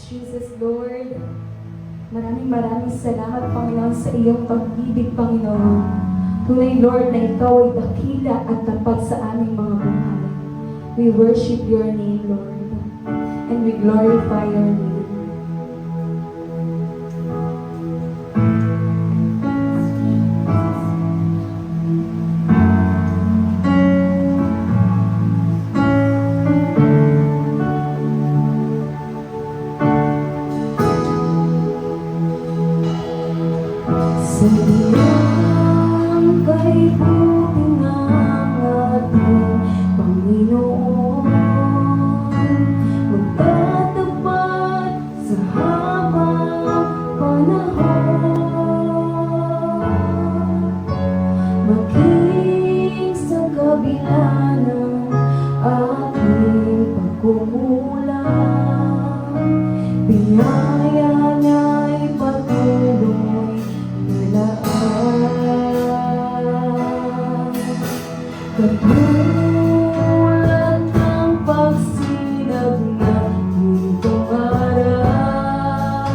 Jesus, Lord. Maraming salamat, Panginoon, sa iyong pag-ibig, Panginoon. Tunay, Lord, na ikaw ay dakila at tapat sa aming mga buhay. We worship your name, Lord, and we glorify your name. Sayang kay buti ng ating Panginoon, magtatapat sa habang panahon, maging sa kabila ng ating pagkukulang, biyaya niya'y patuloy. Katulad ng pagsinag ng gintong araw,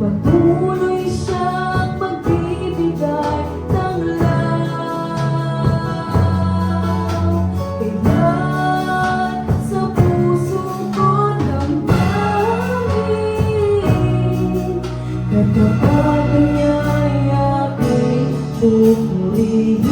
patuloy siyang magbibigay ng law. Kaya sa puso ko ng pangin, katapatan niya'y aking pupurihin.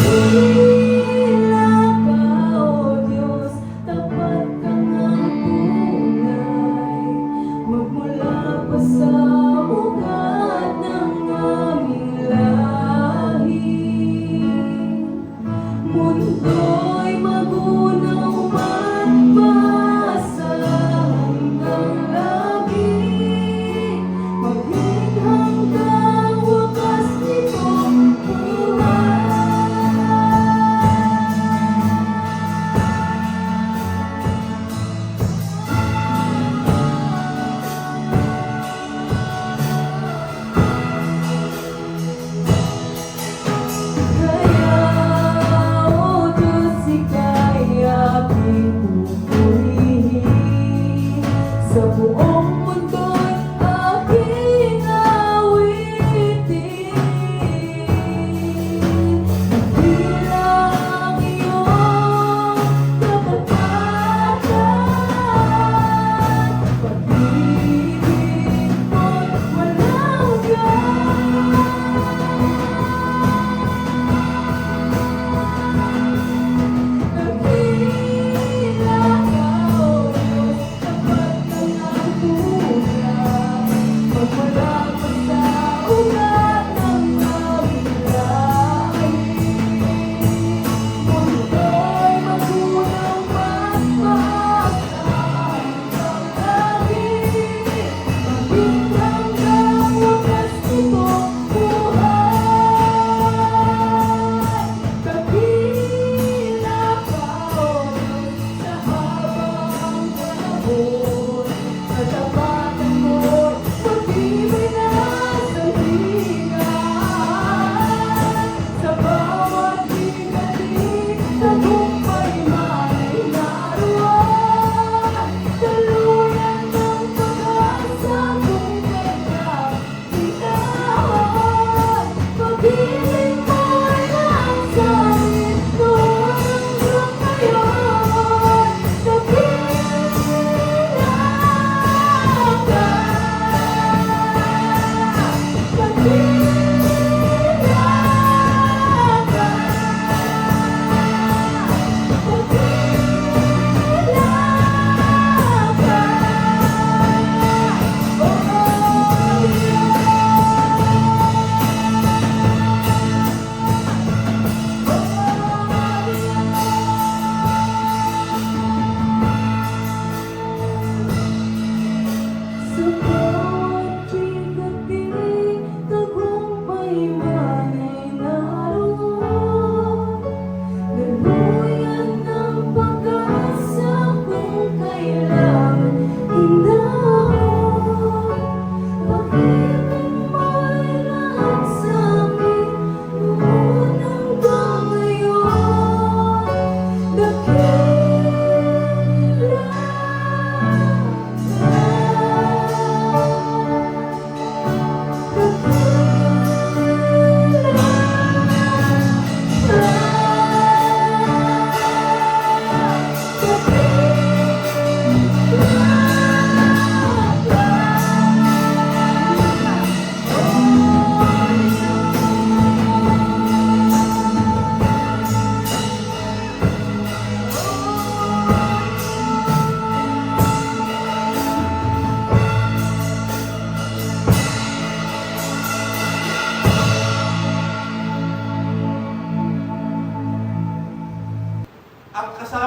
Tila ka, O Diyos, tapat kang ang tunay, magmula pa sa ugat ng aming lahi. Mundo'y magunaw man pa sa hanggang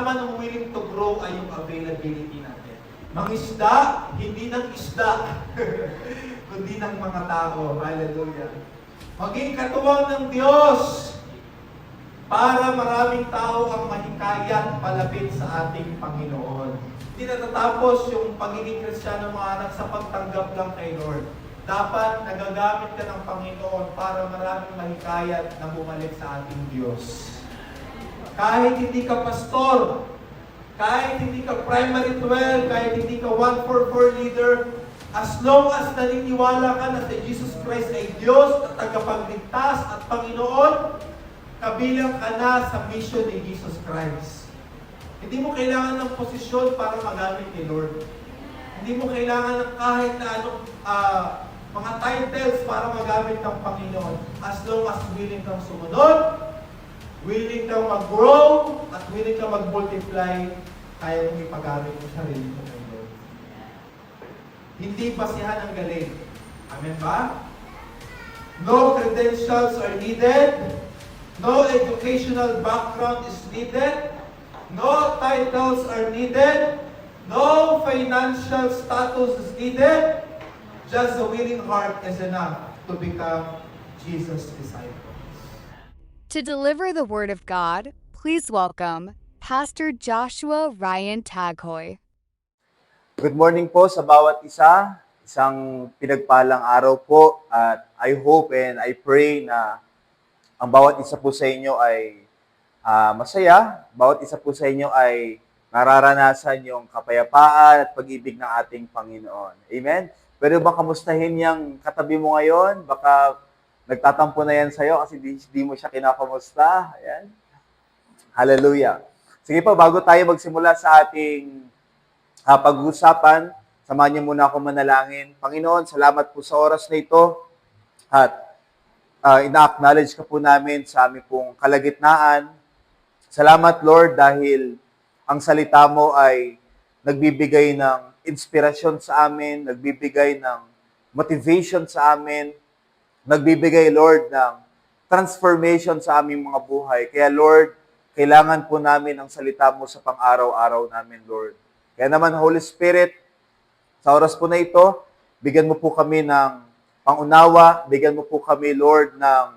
naman ang willing to grow ay yung availability natin. Mangisda, hindi ng isda, kundi ng mga tao. Hallelujah. Maging katuwang ng Diyos para maraming tao ang mahikayat palapit sa ating Panginoon. Hindi natatapos yung pagiging Kristiyano mga anak sa pagtanggap lang kay Lord. Dapat nagagamit ka ng Panginoon para maraming mahikayat na bumalik sa ating Diyos. Kahit hindi ka pastor, kahit hindi ka primary 12, kahit hindi ka 144 leader, as long as naniniwala ka na si Jesus Christ ay Diyos at tagapagligtas at Panginoon, kabilang ka na sa mission ni Jesus Christ. Hindi mo kailangan ng posisyon para magamit ni Lord. Hindi mo kailangan ng kahit na anong mga titles para magamit ng Panginoon. As long as willing kang sumunod, willing kang mag-grow, at willing kang mag-multiply, kaya mong ipagamit yung sarili mo kay Lord. Hindi basihan ang galing. Amen ba? No credentials are needed. No educational background is needed. No titles are needed. No financial status is needed. Just a willing heart is enough to become Jesus' disciples. To deliver the Word of God, please welcome Pastor Joshua Ryan Taghoy. Good morning po sa bawat isa. Isang pinagpalang araw po at I hope and I pray na ang bawat isa po sa inyo ay masaya. Bawat isa po sa inyo ay nararanasan yung kapayapaan at pag-ibig ng ating Panginoon. Amen? Pero ba kamustahin yung katabi mo ngayon? Baka nagtatampo na yan sa'yo kasi di mo siya kinakamusta. Ayan. Hallelujah. Sige po, bago tayo magsimula sa ating pag-uusapan, samahan niyo muna ako manalangin. Panginoon, salamat po sa oras na ito at ina-acknowledge ka po namin sa aming pong kalagitnaan. Salamat, Lord, dahil ang salita mo ay nagbibigay ng inspirasyon sa amin, nagbibigay ng motivation sa amin, nagbibigay, Lord, ng transformation sa aming mga buhay. Kaya, Lord, kailangan po namin ang salita mo sa pang-araw-araw namin, Lord. Kaya naman, Holy Spirit, sa oras po na ito, bigyan mo po kami ng pangunawa, bigyan mo po kami, Lord, ng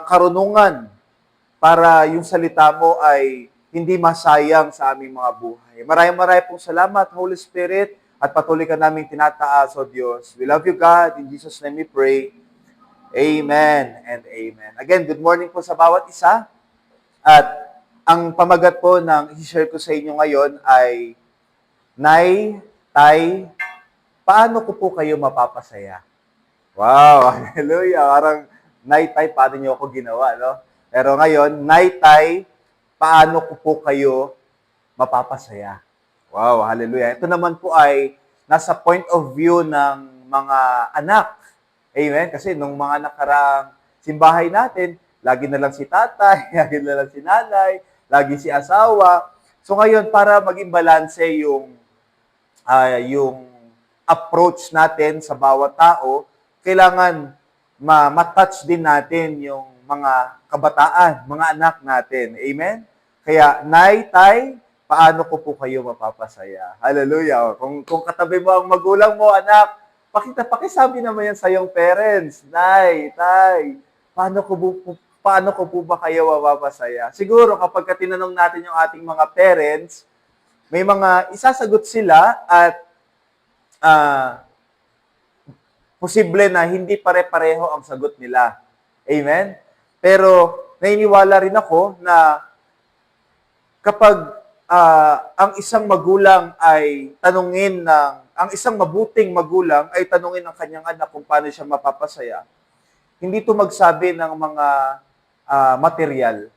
karunungan para yung salita mo ay hindi masayang sa aming mga buhay. Maraming pong salamat, Holy Spirit, at patuloy ka namin tinataas, O Diyos. We love you, God. In Jesus' name we pray. Amen and amen. Again, good morning po sa bawat isa. At ang pamagat po ng i-share ko sa inyo ngayon ay, Nay, Tay, paano ko po kayo mapapasaya? Wow, hallelujah. Parang, Nay, Tay, paano niyo ako ginawa, no? Pero ngayon, Nay, Tay, paano ko po kayo mapapasaya? Wow, hallelujah. Ito naman po ay nasa point of view ng mga anak. Amen? Kasi nung mga nakaraang simbahay natin, lagi na lang si tatay, lagi na lang si nanay, lagi si asawa. So ngayon, para maging balanse yung approach natin sa bawat tao, kailangan ma-touch din natin yung mga kabataan, mga anak natin. Amen? Kaya, Nay, Tay, paano ko po kayo mapapasaya? Hallelujah. Kung katabi mo ang magulang mo, anak, pakisabi naman yan sa iyong parents. Nay, Tay, paano ko po ba kayo mapapasaya? Siguro, kapag tinanong natin yung ating mga parents, may mga isasagot sila at posible na hindi pare-pareho ang sagot nila. Amen? Pero naniniwala rin ako na kapag ang isang magulang ay ang isang mabuting magulang ay tanungin ng kanyang anak kung paano siya mapapasaya, hindi to magsabi ng mga material.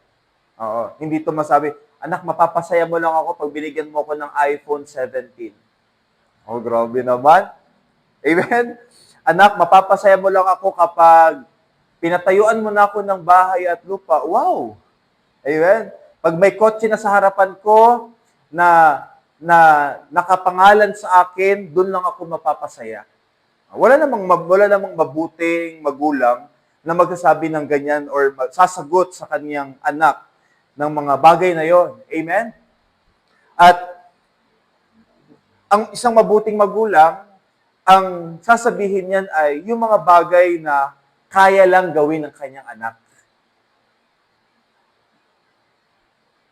Oo, hindi to masabi, anak, mapapasaya mo lang ako pag binigyan mo ako ng iPhone 17. Oh, grabe naman. Amen? Anak, mapapasaya mo lang ako kapag pinatayuan mo na ako ng bahay at lupa. Wow! Amen? Pag may kotse na sa harapan ko na nakapangalan sa akin, doon lang ako mapapasaya. Wala namang mabuting magulang na magsasabi ng ganyan or sasagot sa kanyang anak ng mga bagay na yon. Amen? At ang isang mabuting magulang, ang sasabihin niyan ay yung mga bagay na kaya lang gawin ng kanyang anak.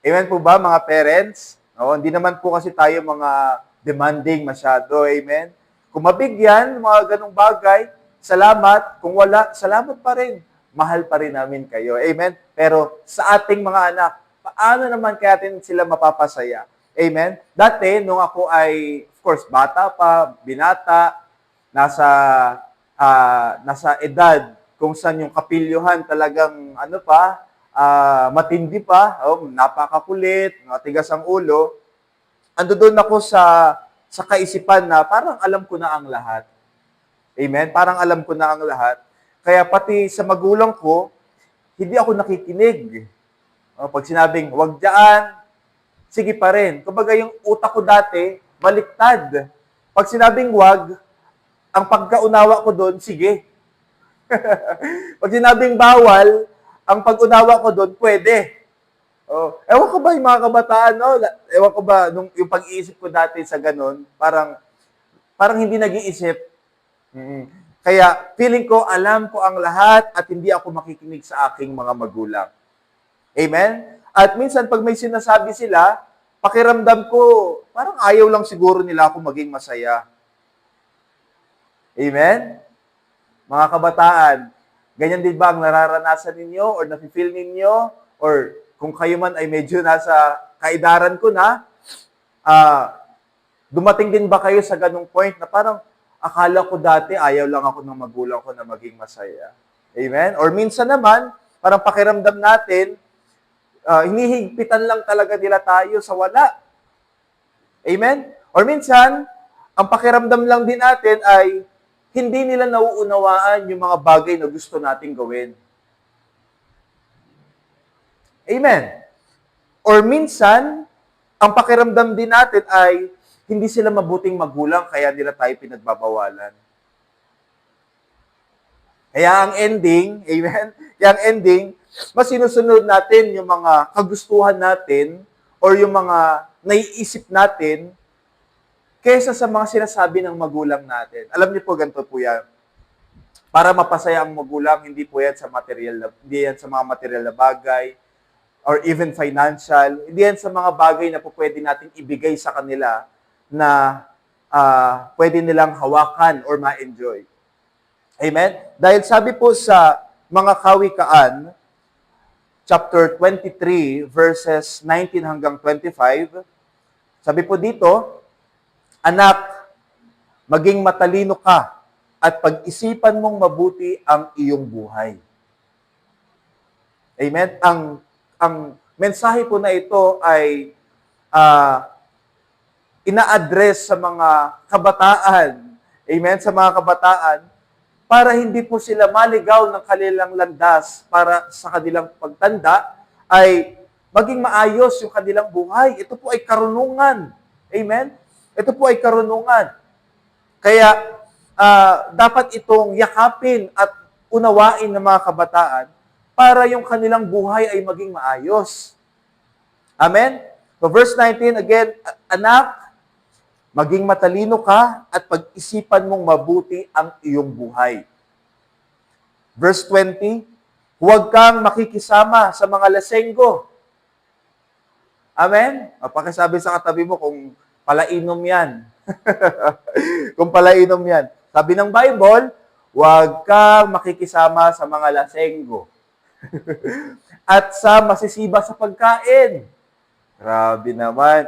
Amen po ba, mga parents? No, hindi naman po kasi tayo mga demanding masyado. Amen? Kung mabigyan, mga ganong bagay, salamat. Kung wala, salamat pa rin. Mahal pa rin namin kayo. Amen? Pero sa ating mga anak, paano naman kaya natin sila mapapasaya? Amen? Dati, nung ako ay, of course, bata pa, binata, nasa edad kung saan yung kapilyuhan talagang matindi pa, napakakulit, matigas ang ulo. Ando doon ako sa kaisipan na parang alam ko na ang lahat. Amen? Parang alam ko na ang lahat. Kaya pati sa magulang ko, hindi ako nakikinig. Pag sinabing, wag dyan, sige pa rin. Kumbaga yung utak ko dati, baliktad. Pag sinabing wag, ang pagkaunawa ko doon, sige. Pag sinabing bawal, ang pag-unawa ko doon, pwede. Ewan ko ba yung mga kabataan, no? Ewan ko ba, yung pag-iisip ko dati sa ganun, parang hindi nag-iisip. Kaya feeling ko, alam ko ang lahat at hindi ako makikinig sa aking mga magulang. Amen? At minsan, pag may sinasabi sila, pakiramdam ko, parang ayaw lang siguro nila ako maging masaya. Amen? Mga kabataan, ganyan din ba ang nararanasan ninyo or nafe-feel ninyo? Or kung kayo man ay medyo nasa kaedaran ko na, dumating din ba kayo sa ganung point na parang akala ko dati ayaw lang ako ng magulang ko na maging masaya? Amen? Or minsan naman, parang pakiramdam natin, hinihigpitan lang talaga nila tayo sa wala. Amen? Or minsan, ang pakiramdam lang din natin ay hindi nila nauunawaan yung mga bagay na gusto nating gawin. Amen? Or minsan, ang pakiramdam din natin ay hindi sila mabuting magulang kaya nila tayo pinagbabawalan. Kaya ang ending, amen? Kaya ang ending, mas sinusunod natin yung mga kagustuhan natin or yung mga naiisip natin kaysa sa mga sinasabi ng magulang natin. Alam niyo po, ganito po yan. Para mapasaya ang magulang, hindi po yan sa hindi yan sa mga material na bagay or even financial. Hindi yan sa mga bagay na po pwede natin ibigay sa kanila na pwede nilang hawakan or ma-enjoy. Amen? Dahil sabi po sa mga Kawikaan, chapter 23, verses 19 hanggang 25, sabi po dito, anak, maging matalino ka at pag-isipan mong mabuti ang iyong buhay. Amen? Ang mensahe po na ito ay ina-address sa mga kabataan. Amen? Sa mga kabataan, para hindi po sila maligaw ng kanilang landas para sa kanilang pagtanda, ay maging maayos yung kanilang buhay. Ito po ay karunungan. Amen? Ito po ay karunungan. Kaya, dapat itong yakapin at unawain ng mga kabataan para yung kanilang buhay ay maging maayos. Amen? So verse 19, again, anak, maging matalino ka at pag-isipan mong mabuti ang iyong buhay. Verse 20, huwag kang makikisama sa mga lasenggo. Amen? Pakisabi sa katabi mo kung palainom yan. Kung palainom yan. Sabi ng Bible, huwag kang makikisama sa mga lasenggo. At sa masisiba sa pagkain. Grabe naman.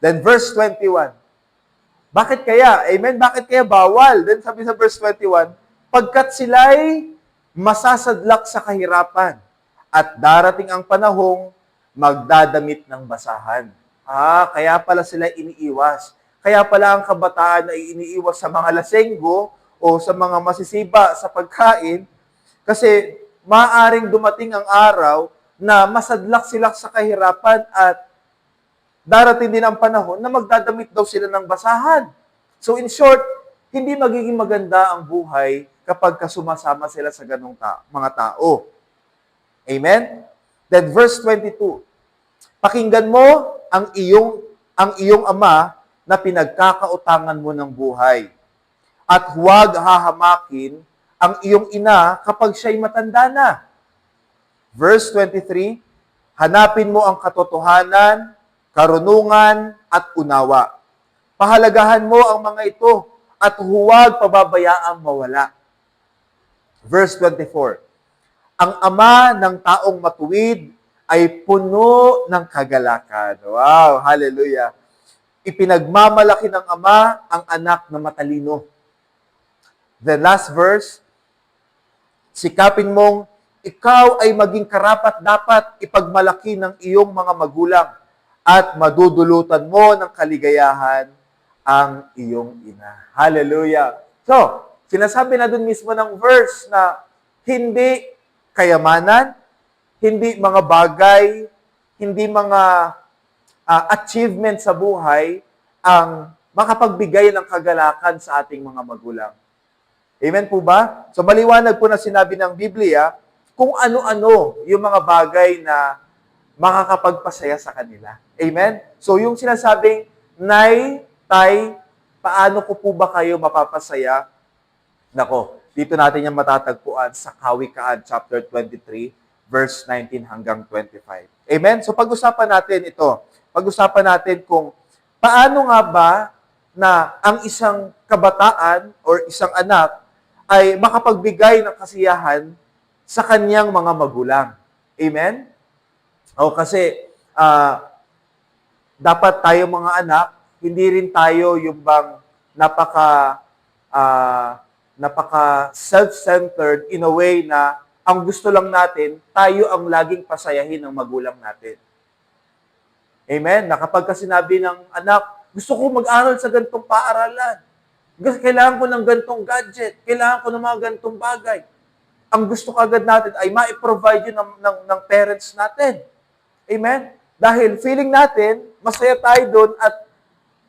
Then verse 21. Bakit kaya? Amen? Bakit kaya bawal? Then sabi sa verse 21, pagkat sila'y masasadlak sa kahirapan at darating ang panahong magdadamit ng basahan. Kaya pala sila iniiwas. Kaya pala ang kabataan ay iniiwas sa mga lasenggo o sa mga masisiba sa pagkain kasi maaaring dumating ang araw na masadlak sila sa kahirapan at darating din ang panahon na magdadamit daw sila ng basahan. So in short, hindi magiging maganda ang buhay kapag sumasama sila sa ganong mga tao. Amen? Then verse 22, pakinggan mo ang iyong ama na pinagkakautangan mo ng buhay. At huwag hahamakin ang iyong ina kapag siya'y matanda na. Verse 23, hanapin mo ang katotohanan, karunungan, at unawa. Pahalagahan mo ang mga ito at huwag pababayaang mawala. Verse 24, ang ama ng taong matuwid ay puno ng kagalakan. Wow, hallelujah. Ipinagmamalaki ng ama ang anak na matalino. The last verse, sikapin mong ikaw ay maging karapat-dapat ipagmalaki ng iyong mga magulang at madudulutan mo ng kaligayahan ang iyong ina. Hallelujah. So, sinasabi na dun mismo ng verse na hindi kayamanan, hindi mga bagay, hindi mga achievement sa buhay ang makapagbigay ng kagalakan sa ating mga magulang. Amen po ba? So maliwanag po na sinabi ng Biblia kung ano-ano yung mga bagay na makakapagpasaya sa kanila. Amen? So yung sinasabing, Nay, Tay, paano ko po ba kayo mapapasaya? Nako, dito natin yung matatagpuan sa Kawikaan chapter 23, verse 19 hanggang 25. Amen? So pag-usapan natin ito. Pag-usapan natin kung paano nga ba na ang isang kabataan or isang anak ay makapagbigay ng kasiyahan sa kanyang mga magulang. Amen? O kasi dapat tayo mga anak, hindi rin tayo yung bang napaka self-centered in a way na ang gusto lang natin, tayo ang laging pasayahin ng magulang natin. Amen? Na kapag sinabi ng anak, gusto ko mag-aral sa ganitong paaralan. Kailangan ko ng ganitong gadget. Kailangan ko ng mga ganitong bagay. Ang gusto kagad natin ay ma-provide yun ng parents natin. Amen? Dahil feeling natin, masaya tayo doon at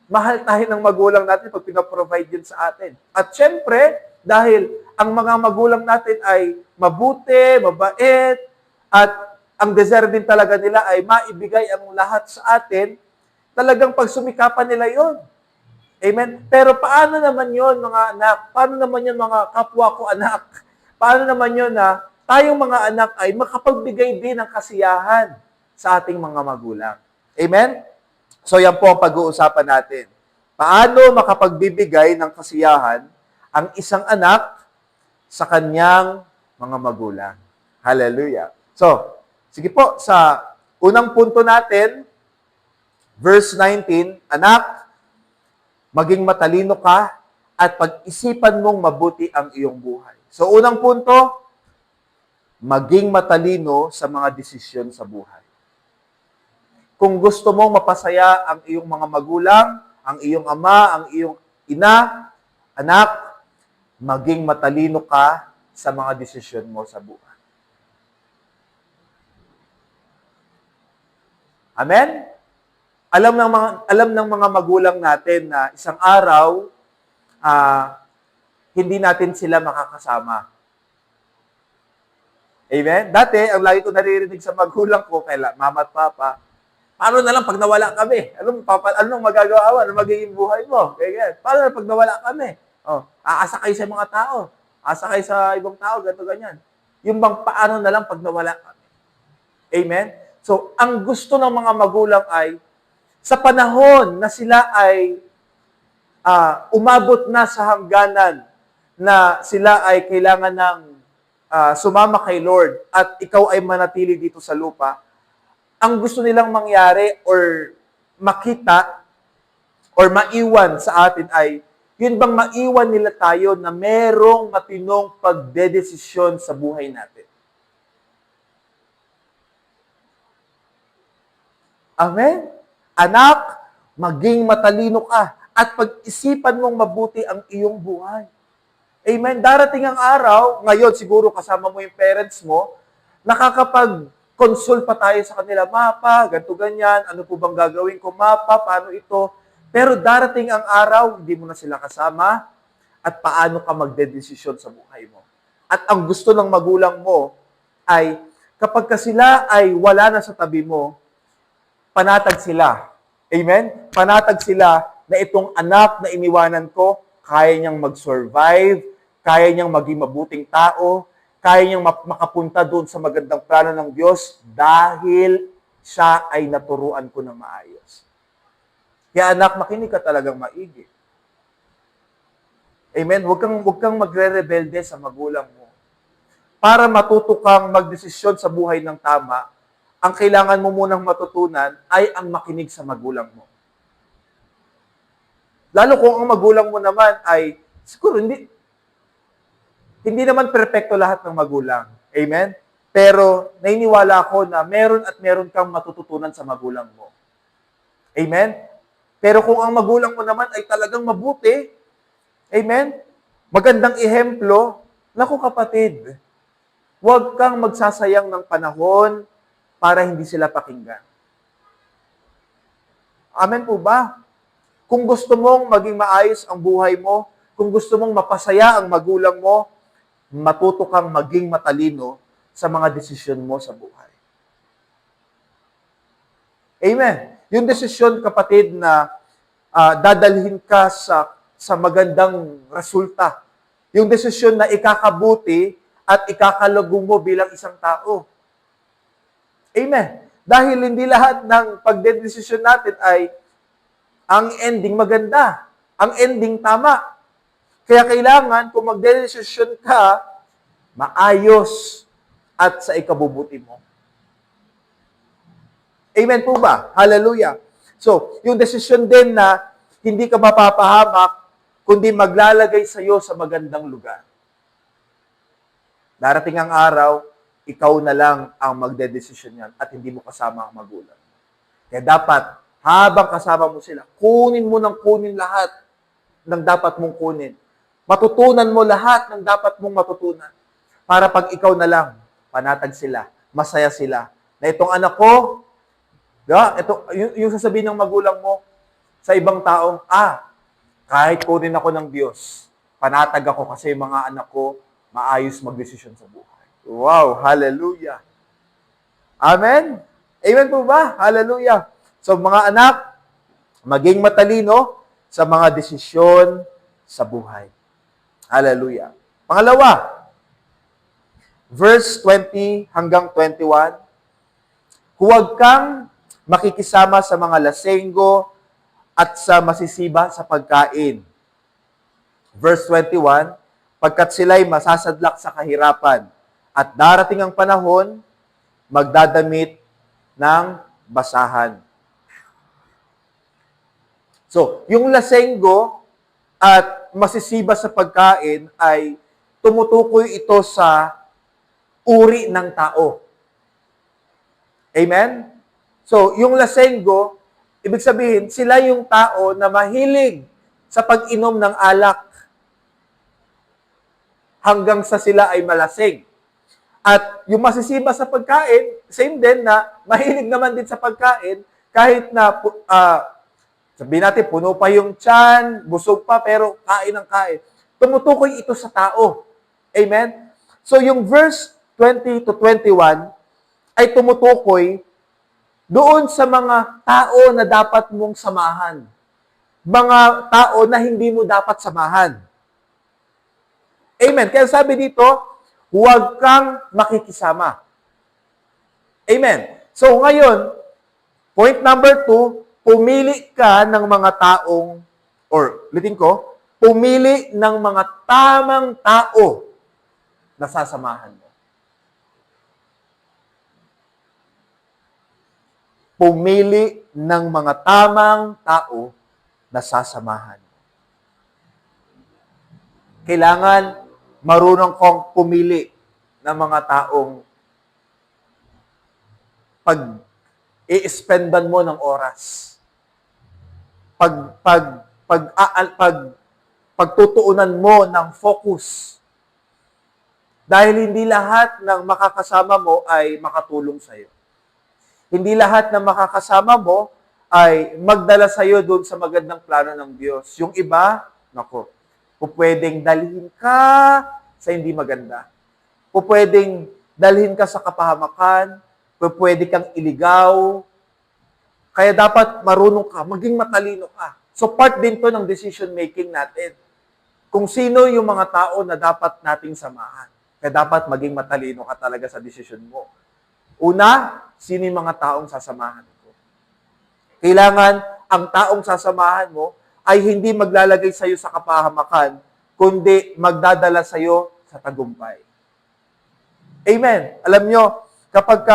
mahal tayo ng magulang natin pag pinaprovide yun sa atin. At syempre, dahil ang mga magulang natin ay mabuti, mabait, at ang desire din talaga nila ay maibigay ang lahat sa atin, talagang pagsumikapan nila yon. Amen? Pero paano naman yon mga anak? Paano naman yon mga kapwa ko anak? Paano naman yon na tayong mga anak ay makapagbigay din ng kasiyahan sa ating mga magulang? Amen? So yan po ang pag-uusapan natin. Paano makapagbibigay ng kasiyahan ang isang anak sa kanyang mga magulang? Hallelujah. So, sige po, sa unang punto natin, verse 19, anak, maging matalino ka at pag-isipan mong mabuti ang iyong buhay. So, unang punto, maging matalino sa mga desisyon sa buhay. Kung gusto mong mapasaya ang iyong mga magulang, ang iyong ama, ang iyong ina, anak, maging matalino ka sa mga desisyon mo sa buhay. Amen? Alam ng mga magulang natin na isang araw, hindi natin sila makakasama. Amen? Dati, ang lagi ko naririnig sa magulang ko, kaila mama at papa, paano na lang pag nawala kami? Anong magagawa? Anong magiging buhay mo? Kaya, paano na pag nawala kami? Aasa kayo sa mga tao. Aasa kayo sa ibang tao, ganito, ganyan. Yung bang paano na lang pag nawala kami? Amen? So, ang gusto ng mga magulang ay, sa panahon na sila ay umabot na sa hangganan na sila ay kailangan ng sumama kay Lord at ikaw ay manatili dito sa lupa, ang gusto nilang mangyari or makita or maiwan sa atin ay, yun bang maiwan nila tayo na merong matinong pagdedesisyon sa buhay natin. Amen? Anak, maging matalino ka at pag-isipan mong mabuti ang iyong buhay. Amen? Darating ang araw, ngayon siguro kasama mo yung parents mo, nakakapag-consult pa tayo sa kanila, Mapa, ganito ganyan, ano po bang gagawin ko, Mapa, paano ito? Pero darating ang araw, hindi mo na sila kasama at paano ka magdedesisyon sa buhay mo. At ang gusto ng magulang mo ay kapag ka sila ay wala na sa tabi mo, panatag sila. Amen? Panatag sila na itong anak na iniwanan ko, kaya niyang mag-survive, kaya niyang maging mabuting tao, kaya niyang makapunta doon sa magandang plano ng Diyos dahil siya ay naturuan ko na maayos. Kaya anak, makinig ka talagang maigi. Amen? Huwag kang magre-rebelde sa magulang mo. Para matuto kang magdesisyon sa buhay ng tama, ang kailangan mo munang matutunan ay ang makinig sa magulang mo. Lalo kung ang magulang mo naman ay, siguro hindi naman perpekto lahat ng magulang. Amen? Pero naniniwala ako na meron at meron kang matututunan sa magulang mo. Amen? Pero kung ang magulang mo naman ay talagang mabuti, amen? Magandang ehemplo, naku kapatid, huwag kang magsasayang ng panahon para hindi sila pakinggan. Amen po ba? Kung gusto mong maging maayos ang buhay mo, kung gusto mong mapasaya ang magulang mo, matuto kang maging matalino sa mga desisyon mo sa buhay. Amen. Yung desisyon, kapatid, na dadalhin ka sa magandang resulta. Yung desisyon na ikakabuti at ikakalago mo bilang isang tao. Amen. Dahil hindi lahat ng pagdedesisyon natin ay ang ending maganda. Ang ending tama. Kaya kailangan, kung magdedesisyon ka, maayos at sa ikabubuti mo. Amen po ba? Hallelujah. So, yung desisyon din na hindi ka mapapahamak, kundi maglalagay sa iyo sa magandang lugar. Darating ang araw, ikaw na lang ang magdedesisyon yan at hindi mo kasama ang magulang. Kaya dapat, habang kasama mo sila, kunin mo ng kunin lahat ng dapat mong kunin. Matutunan mo lahat ng dapat mong matutunan. Para pag ikaw na lang, panatag sila, masaya sila. Na itong anak ko, yung sasabihin ng magulang mo sa ibang tao, kahit kunin ako ng Diyos, panatag ako kasi yung mga anak ko maayos magdesisyon sa buhay. Wow, hallelujah. Amen? Amen po ba? Hallelujah. So mga anak, maging matalino sa mga desisyon sa buhay. Hallelujah. Pangalawa, verse 20 hanggang 21, huwag kang makikisama sa mga lasenggo at sa masisiba sa pagkain. Verse 21, pagkat sila'y masasadlak sa kahirapan at darating ang panahon, magdadamit ng basahan. So, yung lasenggo at masisiba sa pagkain ay tumutukoy ito sa uri ng tao. Amen? So, yung lasenggo, ibig sabihin, sila yung tao na mahilig sa pag-inom ng alak hanggang sa sila ay malasing. At yung masisiba sa pagkain, same din na mahilig naman din sa pagkain kahit na sabihin natin, puno pa yung tiyan, busog pa, pero kain ng kain. Tumutukoy ito sa tao. Amen? So, yung verse 20 to 21 ay tumutukoy doon sa mga tao na dapat mong samahan. Mga tao na hindi mo dapat samahan. Amen. Kaya sabi dito, huwag kang makikisama. Amen. So, ngayon, point number 2, pumili ka ng mga taong, or ulitin ko, pumili ng mga tamang tao na sasamahan mo. Pumili ng mga tamang tao na sasamahan mo. Kailangan marunong kong pumili ng mga taong i-spendan mo ng oras. Pagtutuunan mo ng focus. Dahil hindi lahat ng makakasama mo ay makatulong sa iyo. Hindi lahat ng makakasama mo ay magdala sa iyo doon sa magandang plano ng Diyos. Yung iba, pwedeng dalhin ka sa hindi maganda. Pwedeng dalhin ka sa kapahamakan, pwede kang iligaw, kaya dapat marunong ka, maging matalino ka. So part din to ng decision making natin. Kung sino yung mga tao na dapat nating samahan. Kaya dapat maging matalino ka talaga sa decision mo. Una, sino yung mga taong sasamahan ko? Kailangan ang taong sasamahan mo ay hindi maglalagay sa iyo sa kapahamakan, kundi magdadala sa iyo sa tagumpay. Amen. Alam nyo, kapag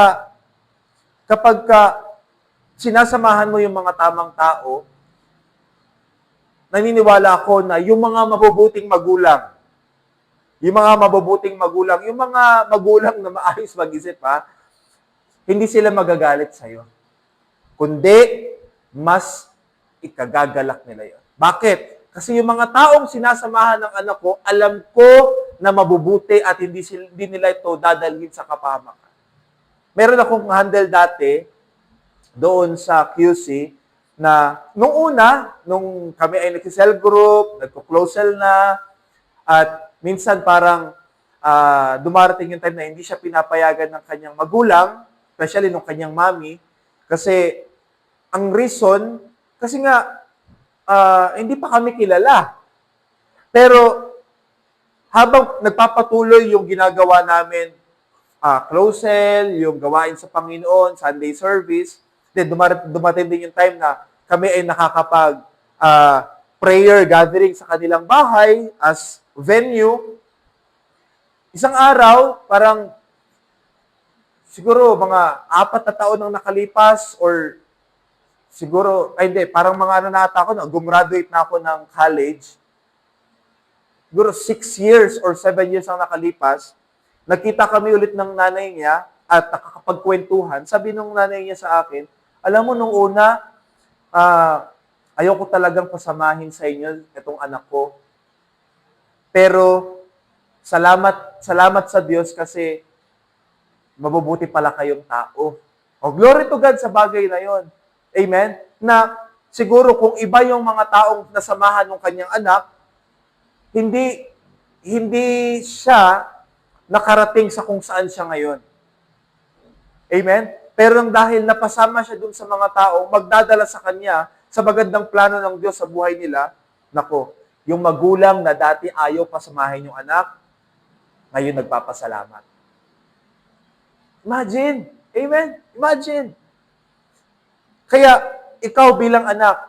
sinasamahan mo yung mga tamang tao, naniniwala ako na yung mga mabubuting magulang, yung mga magulang na maayos mag-isip, hindi sila magagalit sa'yo. Kundi, mas ikagagalak nila yon. Bakit? Kasi yung mga taong sinasamahan ng anak ko, alam ko na mabubuti at hindi nila ito dadalhin sa kapahamakan. Meron akong handle dati doon sa QC na nung kami ay nag-cell group, nagko-close cell na, at minsan parang dumarating yung time na hindi siya pinapayagan ng kanyang magulang, especially nung kanyang mami, kasi ang reason, kasi nga, hindi pa kami kilala. Pero, habang nagpapatuloy yung ginagawa namin, close cell, yung gawain sa Panginoon, Sunday service, then dumating din yung time na kami ay nakakapag prayer gathering sa kanilang bahay as venue. Isang araw, parang siguro mga 4 na taon ang nakalipas or siguro, parang mga gumraduate na ako ng college. Siguro 6 years or 7 years ang nakalipas, nakita kami ulit ng nanay niya at nakakapagkwentuhan. Sabi nung nanay niya sa akin, alam mo, nung una, ayoko talagang pasamahin sa inyo itong anak ko. Pero, salamat sa Diyos kasi mabubuti pala kayong tao. O, glory to God sa bagay na yon. Amen? Na siguro kung iba yung mga taong nasamahan ng kanyang anak, hindi siya nakarating sa kung saan siya ngayon. Amen? Pero nang dahil napasama siya dun sa mga taong magdadala sa kanya sa magandang plano ng Diyos sa buhay nila, nako, yung magulang na dati ayaw pasamahin yung anak, ngayon nagpapasalamat. Imagine! Amen? Imagine! Kaya, ikaw bilang anak,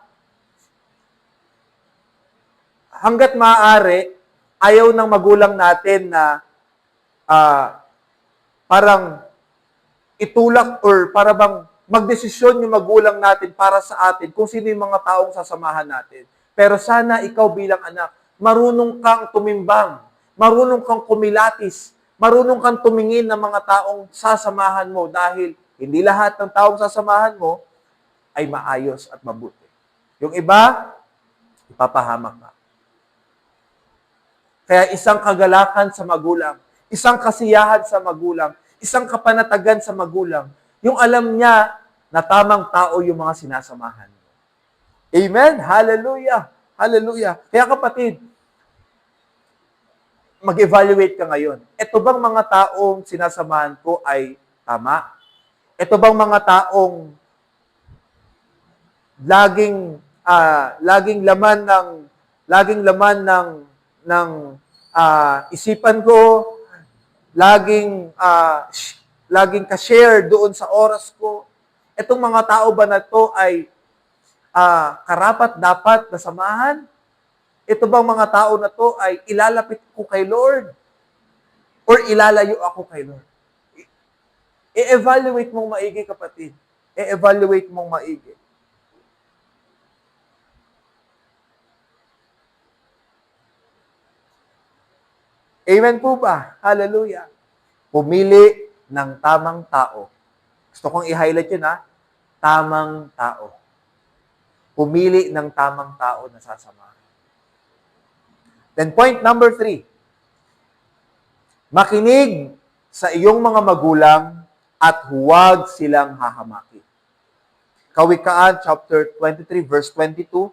hanggat maaari, ayaw ng magulang natin na parang itulak or para bang magdesisyon yung magulang natin para sa atin kung sino yung mga taong sasamahan natin. Pero sana ikaw bilang anak, marunong kang tumimbang, marunong kang kumilatis, marunong kang tumingin ng mga taong sasamahan mo dahil hindi lahat ng taong sasamahan mo ay maayos at mabuti. Yung iba, ipapahamak ka. Kaya isang kagalakan sa magulang, isang kasiyahan sa magulang, isang kapanatagan sa magulang, yung alam niya na tamang tao yung mga sinasamahan. Amen? Hallelujah! Hallelujah! Kaya kapatid, mag-evaluate ka ngayon. Ito bang mga taong sinasamahan ko ay tama? Ito bang mga taong laging laman ng isipan ko, laging ka-share doon sa oras ko. Itong mga tao ba na to ay karapat-dapat na samahan? Ito bang mga tao na to ay ilalapit ko kay Lord? Or ilalayo ako kay Lord? I-evaluate mong maigi, kapatid. I-evaluate mong maigi. Amen po ba? Hallelujah. Pumili ng tamang tao. Gusto kong i-highlight yun, tamang tao. Pumili ng tamang tao na sasamahan. Then point number 3. Makinig sa iyong mga magulang at huwag silang hahamaki. Kawikaan chapter 23 verse 22.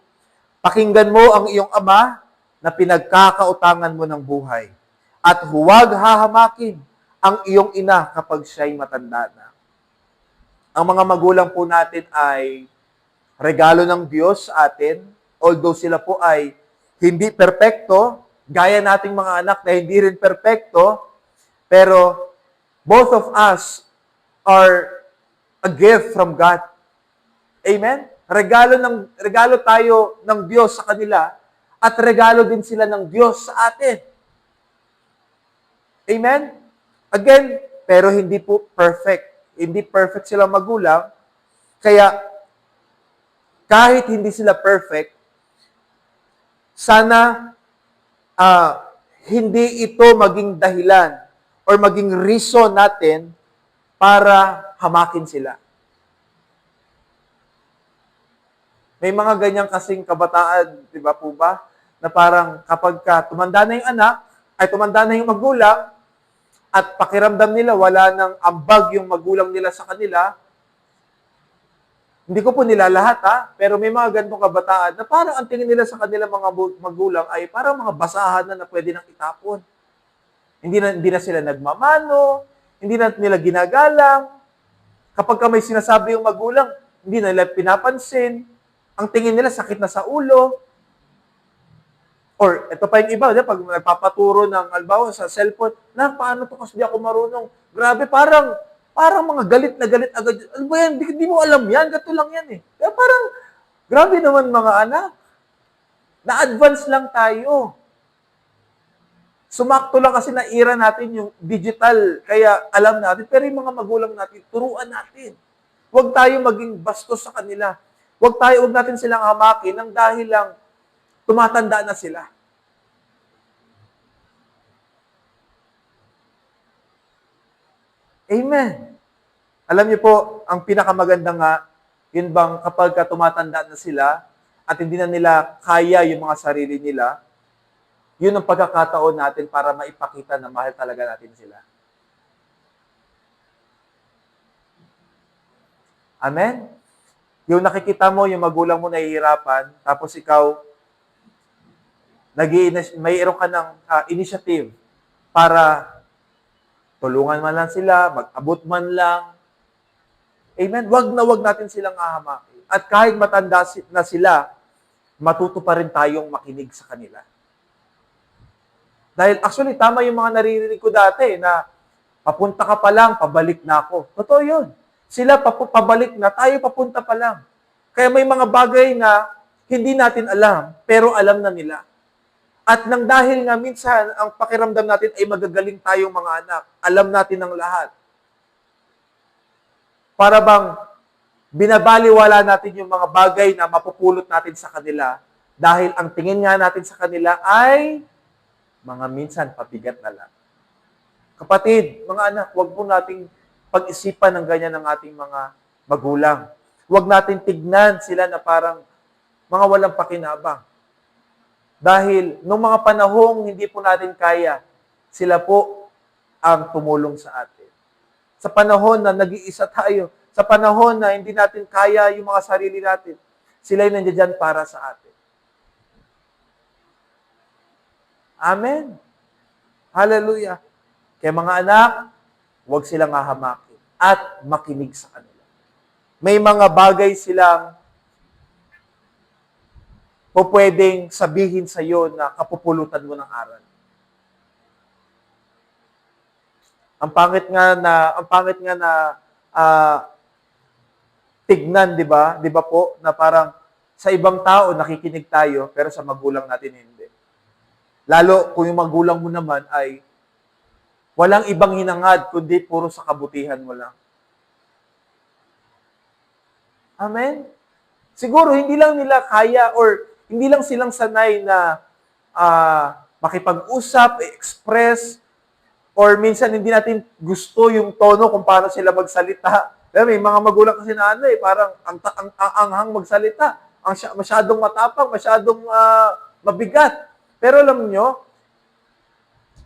Pakinggan mo ang iyong ama na pinagkakautangan mo ng buhay at huwag hahamakin ang iyong ina kapag siya'y matanda na. Ang mga magulang po natin ay regalo ng Diyos sa atin, although sila po ay hindi perpekto, gaya nating mga anak na hindi rin perpekto, pero both of us are a gift from God. Amen? Regalo tayo ng Diyos sa kanila at regalo din sila ng Diyos sa atin. Amen? Again, pero hindi po perfect. Hindi perfect sila magulang. Kaya, kahit hindi sila perfect, sana hindi ito maging dahilan or maging reason natin para hamakin sila. May mga ganyan kasing kabataan, di ba po ba? Na parang kapag tumanda na yung anak, ay tumanda na yung magulang, at pakiramdam nila wala nang ambag yung magulang nila sa kanila, hindi ko po nila lahat pero may mga ganitong kabataan na parang ang tingin nila sa kanila mga magulang ay parang mga basahan na pwede nang itapon. Hindi na sila nagmamano, hindi na nila ginagalang. Kapag may sinasabi yung magulang, hindi na nila pinapansin. Ang tingin nila sakit na sa ulo. Or, ito pa yung iba, pag nagpapaturo ng albawa sa cellphone, paano to kasi di ako marunong? Grabe, parang mga galit na galit agad. Ano ba yan? Di mo alam yan. Gato lang yan eh. Kaya parang, grabe naman mga anak. Na-advance lang tayo. Sumakto lang kasi na-era natin yung digital. Kaya alam natin. Pero yung mga magulang natin, turuan natin. Huwag tayo maging bastos sa kanila. Huwag natin silang hamakin nang dahil lang tumatanda na sila. Amen. Alam niyo po, ang pinakamaganda nga, yun bang kapag tumatanda na sila at hindi na nila kaya yung mga sarili nila, yun ang pagkakataon natin para maipakita na mahal talaga natin sila. Amen? Yung nakikita mo, yung magulang mo nahihirapan, tapos ikaw, mayroon ka ng initiative para tulungan man lang sila, mag-abot man lang. Amen? Wag natin silang ahamakin. At kahit matanda na sila, matuto pa rin tayong makinig sa kanila. Dahil actually, tama yung mga naririnig ko dati na papunta ka pa lang, pabalik na ako. Totoo yun. Sila pabalik na, tayo papunta pa lang. Kaya may mga bagay na hindi natin alam, pero alam na nila. At nang dahil nga minsan, ang pakiramdam natin ay magagaling tayong mga anak. Alam natin ang lahat. Para bang binabaliwala natin yung mga bagay na mapupulot natin sa kanila dahil ang tingin nga natin sa kanila ay mga minsan pabigat na lang. Kapatid, mga anak, huwag po nating pag-isipan ng ganyan ng ating mga magulang. Huwag natin tignan sila na parang mga walang pakinabang. Dahil nung mga panahong hindi po natin kaya, sila po ang tumulong sa atin. Sa panahon na nag-iisa tayo, sa panahon na hindi natin kaya yung mga sarili natin, sila yung nandiyan para sa atin. Amen. Hallelujah. Kaya mga anak, huwag silang hahamakin at makinig sa kanila. May mga bagay silang o pwedeng sabihin sa iyo na kapupulutan mo ng aral. Ang pangit nga na tignan, 'di ba? 'Di ba po na parang sa ibang tao nakikinig tayo pero sa magulang natin hindi. Lalo kung yung magulang mo naman ay walang ibang hinangad kundi puro sa kabutihan mo lang. Amen. Siguro hindi lang nila kaya or hindi lang silang sanay na makipag-usap, express, or minsan hindi natin gusto yung tono kung paano sila magsalita. Pero may mga magulang kasi na parang ang anghang magsalita. Masyadong matapang, masyadong mabigat. Pero alam nyo,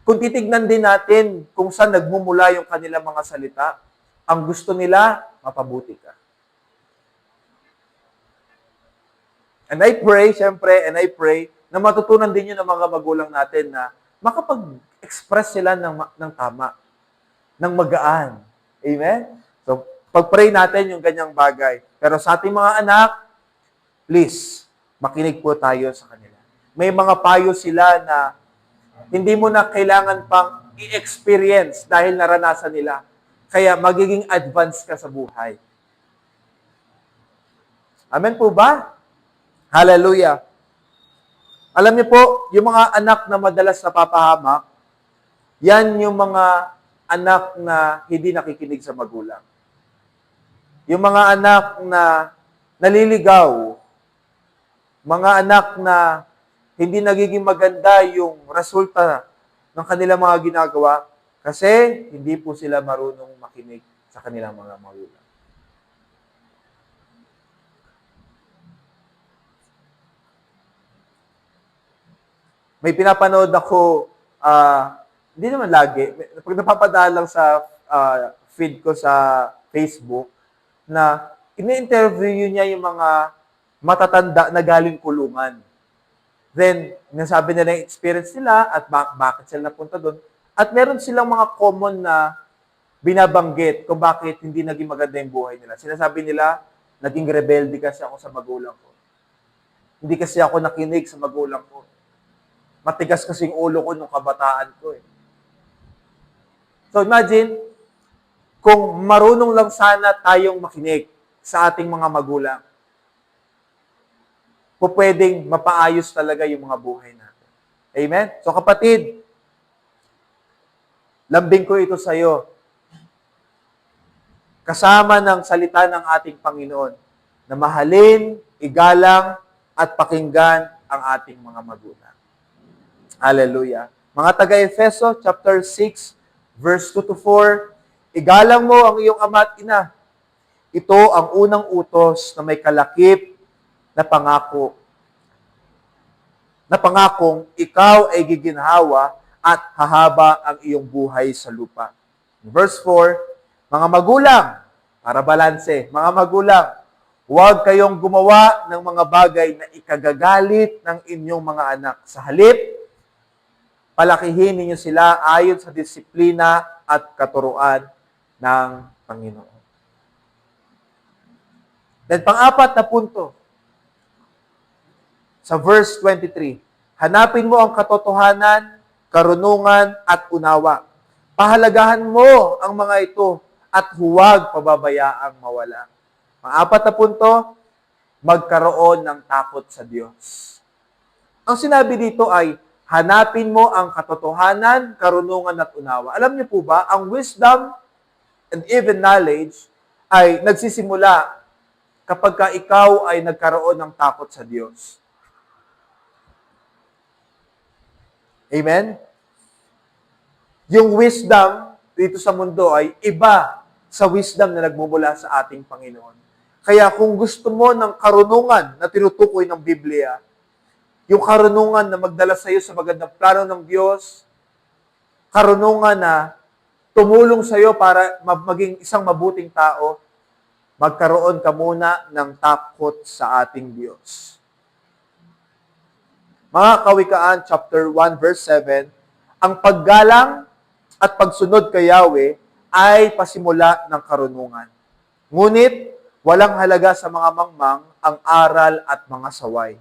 kung titignan din natin kung saan nagmumula yung kanilang mga salita, ang gusto nila, mapabuti ka. And I pray, syempre, na matutunan din yun ng mga magulang natin na makapag-express sila ng tama. ng magaan. Amen? So, pag-pray natin yung ganyang bagay. Pero sa ating mga anak, please, makinig po tayo sa kanila. May mga payo sila na hindi mo na kailangan pang i-experience dahil naranasan nila. Kaya magiging advanced ka sa buhay. Amen po ba? Hallelujah. Alam niyo po, yung mga anak na madalas napapahamak, yan yung mga anak na hindi nakikinig sa magulang. Yung mga anak na naliligaw, mga anak na hindi nagiging maganda yung resulta ng kanilang mga ginagawa kasi hindi po sila marunong makinig sa kanilang mga magulang. May pinapanood ako, hindi naman lagi, pag napapadaan lang sa feed ko sa Facebook, na ini-interview niya yung mga matatanda na galing kulungan. Then, nasabi nila yung experience nila at bakit sila napunta doon. At meron silang mga common na binabanggit kung bakit hindi naging maganda yung buhay nila. Sinasabi nila, naging rebelde kasi ako sa magulang ko. Hindi kasi ako nakinig sa magulang ko. Matigas kasi yung ulo ko nung kabataan ko eh. So imagine, kung marunong lang sana tayong makinig sa ating mga magulang, pwedeng mapaayos talaga yung mga buhay natin. Amen? So kapatid, lambing ko ito sa iyo. Kasama ng salita ng ating Panginoon na mahalin, igalang, at pakinggan ang ating mga magulang. Hallelujah. Mga taga-Efeso, chapter 6, verse 2-4, igalang mo ang iyong ama at ina. Ito ang unang utos na may kalakip na pangako. Na pangakong ikaw ay giginhawa at hahaba ang iyong buhay sa lupa. Verse 4, mga magulang, para balanse, mga magulang, huwag kayong gumawa ng mga bagay na ikagagalit ng inyong mga anak. Sa halip, palakihin ninyo sila ayon sa disiplina at katuruan ng Panginoon. Then pang-apat na punto, sa verse 23, hanapin mo ang katotohanan, karunungan, at unawa. Pahalagahan mo ang mga ito at huwag pababayaang mawala. Pang-apat na punto, magkaroon ng takot sa Diyos. Ang sinabi dito ay, hanapin mo ang katotohanan, karunungan at unawa. Alam niyo po ba, ang wisdom and even knowledge ay nagsisimula kapag ka ikaw ay nagkaroon ng takot sa Diyos. Amen? Yung wisdom dito sa mundo ay iba sa wisdom na nagmumula sa ating Panginoon. Kaya kung gusto mo ng karunungan na tinutukoy ng Biblia, yung karunungan na magdala sa iyo sa magandang plano ng Diyos, karunungan na tumulong sa iyo para maging isang mabuting tao, magkaroon ka muna ng takot sa ating Diyos. Mga Kawikaan, chapter 1, verse 7, ang paggalang at pagsunod kay Yahweh ay pasimula ng karunungan. Ngunit, walang halaga sa mga mangmang ang aral at mga saway.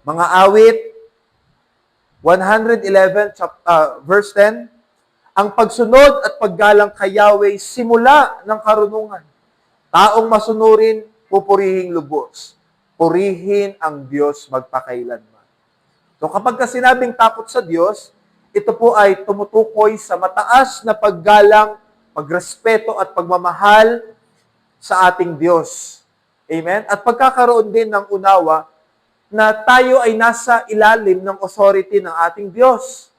Mga awit, 111, verse 10, ang pagsunod at paggalang kay Yahweh simula ng karunungan. Taong masunurin, pupurihing lubos. Purihin ang Diyos magpakailanman. So kapag sinabing takot sa Diyos, ito po ay tumutukoy sa mataas na paggalang, pagrespeto at pagmamahal sa ating Diyos. Amen? At pagkakaroon din ng unawa na tayo ay nasa ilalim ng authority ng ating Diyos.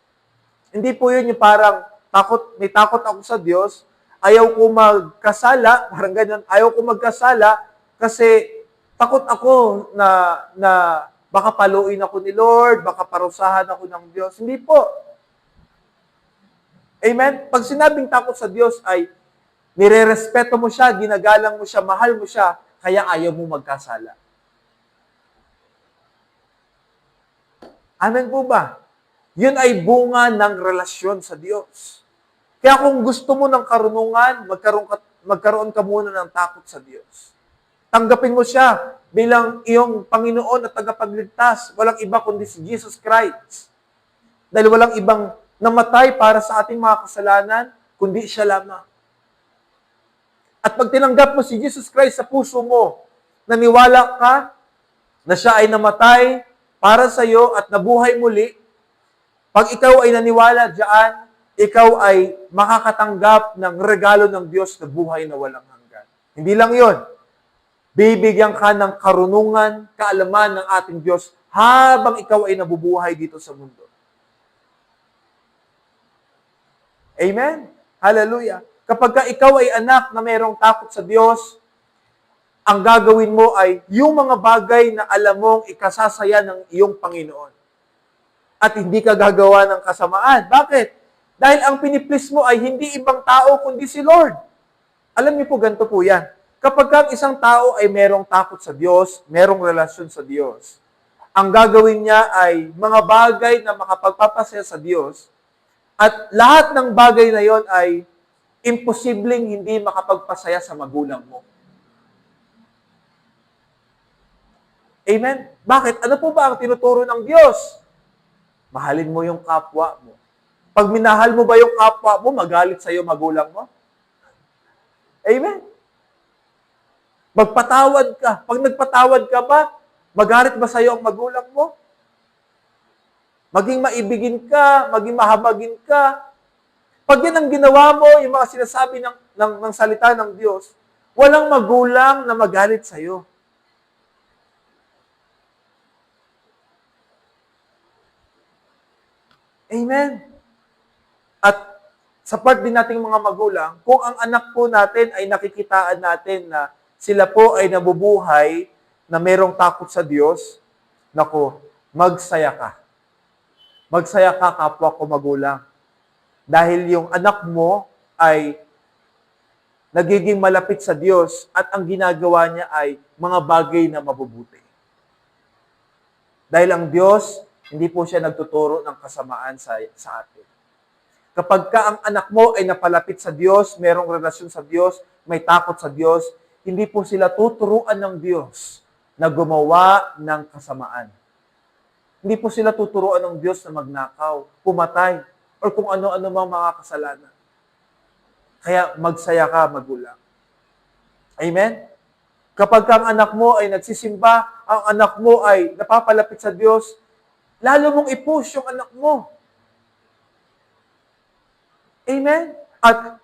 Hindi po yun yung parang may takot ako sa Diyos, ayaw ko magkasala, parang ganyan, ayaw ko magkasala kasi takot ako na baka paluin ako ni Lord, baka parusahan ako ng Diyos. Hindi po. Amen? Pag sinabing takot sa Diyos ay nirerespeto mo siya, ginagalang mo siya, mahal mo siya, kaya ayaw mo magkasala. Amen po ba? Yun ay bunga ng relasyon sa Diyos. Kaya kung gusto mo ng karunungan, magkaroon ka muna ng takot sa Diyos. Tanggapin mo siya bilang iyong Panginoon at tagapagligtas. Walang iba kundi si Jesus Christ. Dahil walang ibang namatay para sa ating mga kasalanan, kundi siya lamang. At pag tinanggap mo si Jesus Christ sa puso mo, naniwala ka na siya ay namatay para sa iyo at nabuhay muli, pag ikaw ay naniwala diyan, ikaw ay makakatanggap ng regalo ng Diyos na buhay na walang hanggan. Hindi lang yon. Bibigyan ka ng karunungan, kaalaman ng ating Diyos habang ikaw ay nabubuhay dito sa mundo. Amen? Hallelujah. Kapag ka ikaw ay anak na mayroong takot sa Diyos, ang gagawin mo ay yung mga bagay na alam mong ikasasaya ng iyong Panginoon. At hindi ka gagawa ng kasamaan. Bakit? Dahil ang piniplis mo ay hindi ibang tao kundi si Lord. Alam niyo po, ganito po yan. Kapag ang isang tao ay merong takot sa Diyos, merong relasyon sa Diyos, ang gagawin niya ay mga bagay na makapagpapasaya sa Diyos, at lahat ng bagay na yon ay imposibleng hindi makapagpasaya sa magulang mo. Amen? Bakit? Ano po ba ang tinuturo ng Diyos? Mahalin mo yung kapwa mo. Pag minahal mo ba yung kapwa mo, magalit sa iyo magulang mo? Amen? Magpatawad ka. Pag nagpatawad ka ba, magalit ba sa iyo ang magulang mo? Maging maibigin ka, maging mahabagin ka. Pag yan ang ginawa mo, yung mga sinasabi ng salita ng Diyos, walang magulang na magalit sa iyo. Amen. At sa part din nating mga magulang, kung ang anak po natin ay nakikitaan natin na sila po ay nabubuhay na merong takot sa Diyos, nako, magsaya ka. Magsaya ka, kapwa ko magulang. Dahil yung anak mo ay nagiging malapit sa Diyos at ang ginagawa niya ay mga bagay na mabubuti. Dahil ang Diyos, hindi po siya nagtuturo ng kasamaan sa atin. Kapag ka ang anak mo ay napalapit sa Diyos, merong relasyon sa Diyos, may takot sa Diyos, hindi po sila tuturuan ng Diyos na gumawa ng kasamaan. Hindi po sila tuturuan ng Diyos na magnakaw, pumatay, or kung ano-ano mang mga kasalanan. Kaya magsaya ka, magulang. Amen? Kapag ang anak mo ay nagsisimba, ang anak mo ay napapalapit sa Diyos, lalo mong i-push yung anak mo. Amen? At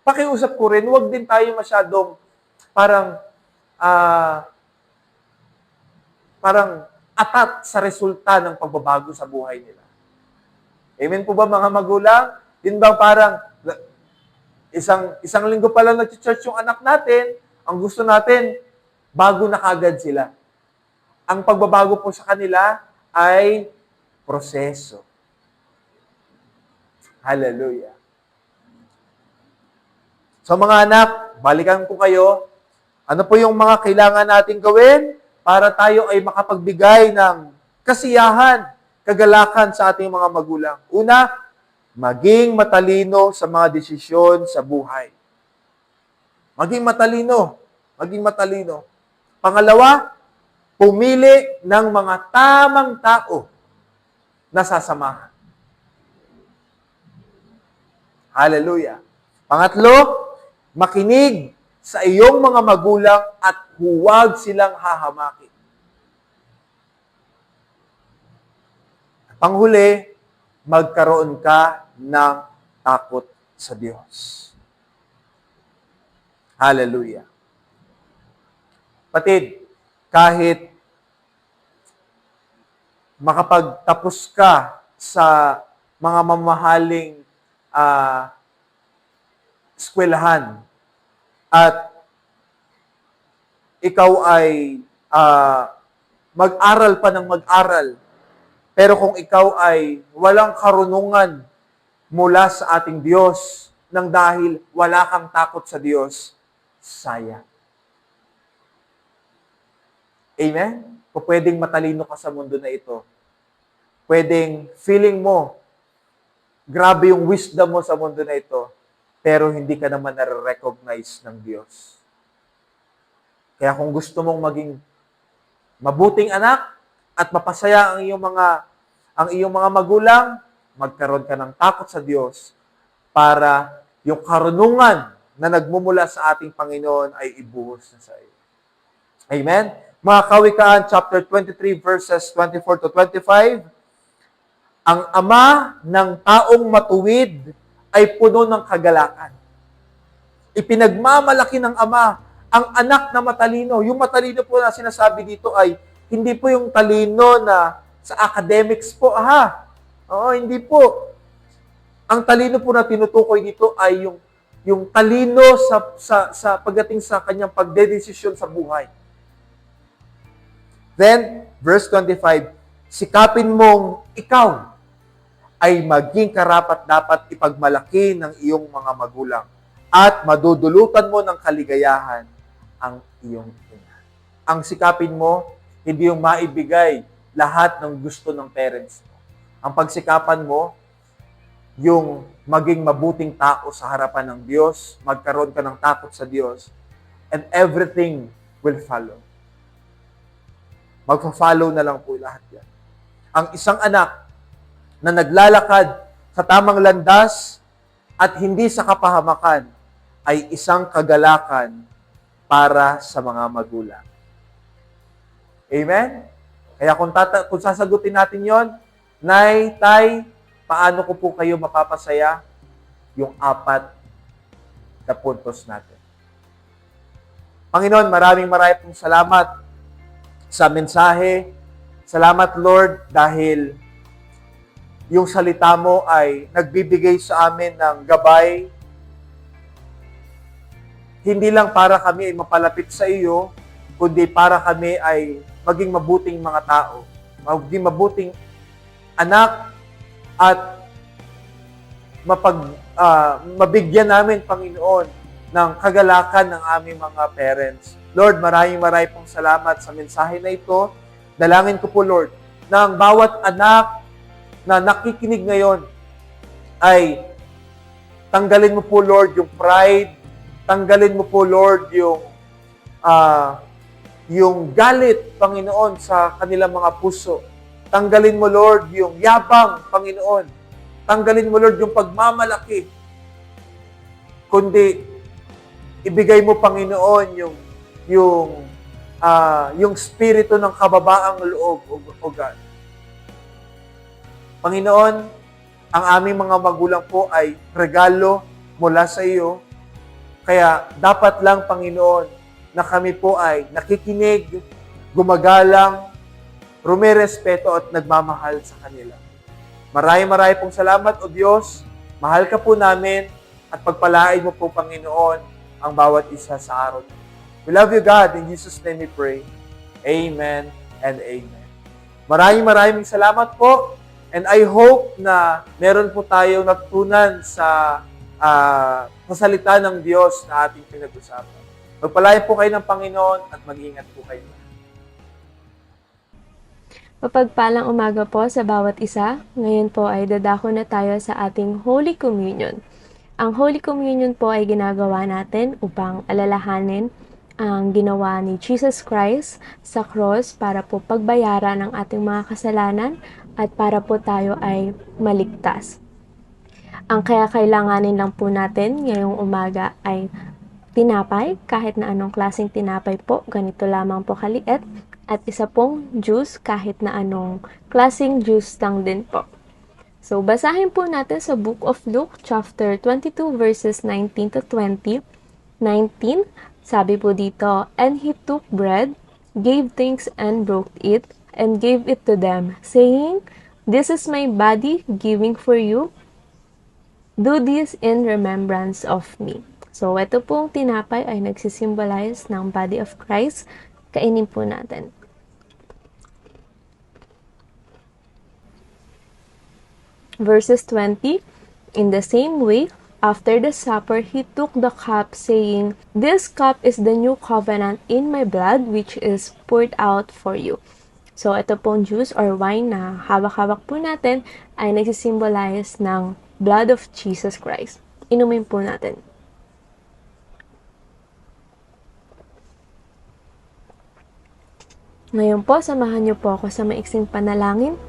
pakiusap ko rin, huwag din tayo masyadong parang atat sa resulta ng pagbabago sa buhay nila. Amen po ba mga magulang? Yun ba parang isang linggo pa lang nag-church yung anak natin, ang gusto natin, bago na kagad sila. Ang pagbabago po sa kanila ay proseso. Hallelujah. So mga anak, balikan ko kayo. Ano po yung mga kailangan nating gawin para tayo ay makapagbigay ng kasiyahan, kagalakan sa ating mga magulang? Una, maging matalino sa mga desisyon sa buhay. Maging matalino. Maging matalino. Pangalawa, pumili ng mga tamang tao na sasamahan. Hallelujah. Pangatlo, makinig sa iyong mga magulang at huwag silang hahamakin. Panghuli, magkaroon ka ng takot sa Diyos. Hallelujah. Patid, kahit makapagtapos ka sa mga mamahaling eskwelahan at ikaw ay mag-aral pa ng mag-aral, pero kung ikaw ay walang karunungan mula sa ating Diyos nang dahil wala kang takot sa Diyos, sayang. Amen? O pwedeng matalino ka sa mundo na ito. Pwedeng feeling mo grabe yung wisdom mo sa mundo na ito, pero hindi ka naman nare-recognize ng Diyos. Kaya kung gusto mong maging mabuting anak at mapasaya ang iyong mga magulang, magkaroon ka ng takot sa Diyos para yung karunungan na nagmumula sa ating Panginoon ay ibuhos na sa iyo. Amen? Mga Kawikaan, chapter 23, verses 24 to 25, ang ama ng taong matuwid ay puno ng kagalakan. Ipinagmamalaki ng ama ang anak na matalino. Yung matalino po na sinasabi dito ay hindi po yung talino na sa academics po, Oo, hindi po. Ang talino po na tinutukoy dito ay yung talino sa pagdating sa kanyang pagdedesisyon sa buhay. Then, verse 25, sikapin mong ikaw ay maging karapat-dapat ipagmalaki ng iyong mga magulang at madudulutan mo ng kaligayahan ang iyong ina. Ang sikapin mo, hindi yung maibigay lahat ng gusto ng parents mo. Ang pagsikapan mo, yung maging mabuting tao sa harapan ng Diyos, magkaroon ka ng takot sa Diyos, and everything will follow. Magpa-follow na lang po lahat yan. Ang isang anak na naglalakad sa tamang landas at hindi sa kapahamakan ay isang kagalakan para sa mga magulang. Amen? Kaya kung sasagutin natin yon, Nay, Tay, paano ko po kayo mapapasaya? Yung 4 na puntos natin. Panginoon, maraming pong salamat sa mensahe. Salamat, Lord, dahil yung salita mo ay nagbibigay sa amin ng gabay. Hindi lang para kami ay mapalapit sa iyo, kundi para kami ay maging mabuting mga tao, maging mabuting anak, at mabigyan namin, Panginoon, ng kagalakan ng aming mga parents. Lord, maraming pong salamat sa mensahe na ito. Dalangin ko po, Lord, na ang bawat anak na nakikinig ngayon ay tanggalin mo po, Lord, yung pride, tanggalin mo po, Lord, yung galit, Panginoon, sa kanilang mga puso. Tanggalin mo, Lord, yung yabang, Panginoon. Tanggalin mo, Lord, yung pagmamalaki. Kundi, ibigay mo, Panginoon, yung spirito ng kababaang loob, O God. Panginoon, ang aming mga magulang po ay regalo mula sa iyo. Kaya dapat lang, Panginoon, na kami po ay nakikinig, gumagalang, rumirespeto at nagmamahal sa kanila. Maraming pong salamat, O Diyos. Mahal ka po namin at pagpalain mo po, Panginoon, ang bawat isa sa araw. We love you, God. In Jesus' name we pray. Amen and amen. Maraming salamat po. And I hope na meron po tayong natutunan sa salita ng Diyos na ating pinag-usapan. Magpalain po kayo ng Panginoon at mag-ingat po kayo. Mapagpalang umaga po sa bawat isa. Ngayon po ay dadako na tayo sa ating Holy Communion. Ang Holy Communion po ay ginagawa natin upang alalahanin ang ginawa ni Jesus Christ sa cross para po pagbayaran ang ating mga kasalanan at para po tayo ay maligtas. Ang kaya kailanganin lang po natin ngayong umaga ay tinapay, kahit na anong klaseng tinapay po, ganito lamang po kaliit, at isa pong juice, kahit na anong klaseng juice lang din po. So, basahin po natin sa Book of Luke, chapter 22, verses 19 to 20. 19, sabi po dito, "And he took bread, gave thanks and broke it, and gave it to them, saying, 'This is my body giving for you. Do this in remembrance of me.'" So, ito pong tinapay ay nagsisimbolize ng body of Christ. Kainin po natin. Verses 20, "In the same way, after the supper, he took the cup, saying, 'This cup is the new covenant in my blood, which is poured out for you.'" So, ito pong juice or wine na hawak-hawak po natin ay nagsisimbolize ng blood of Jesus Christ. Inumin po natin. Ngayon po, samahan niyo po ako sa maiksing panalangin.